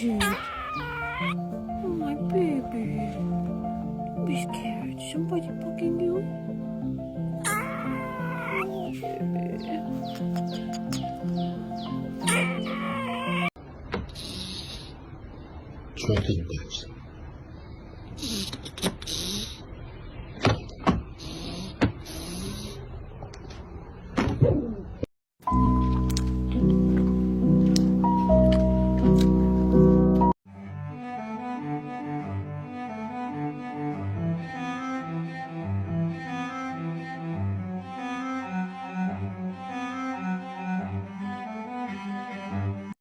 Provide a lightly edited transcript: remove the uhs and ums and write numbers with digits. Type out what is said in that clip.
scared. Oh, my baby. Don't be scared. Somebody bugging you? Oh, baby.确定的。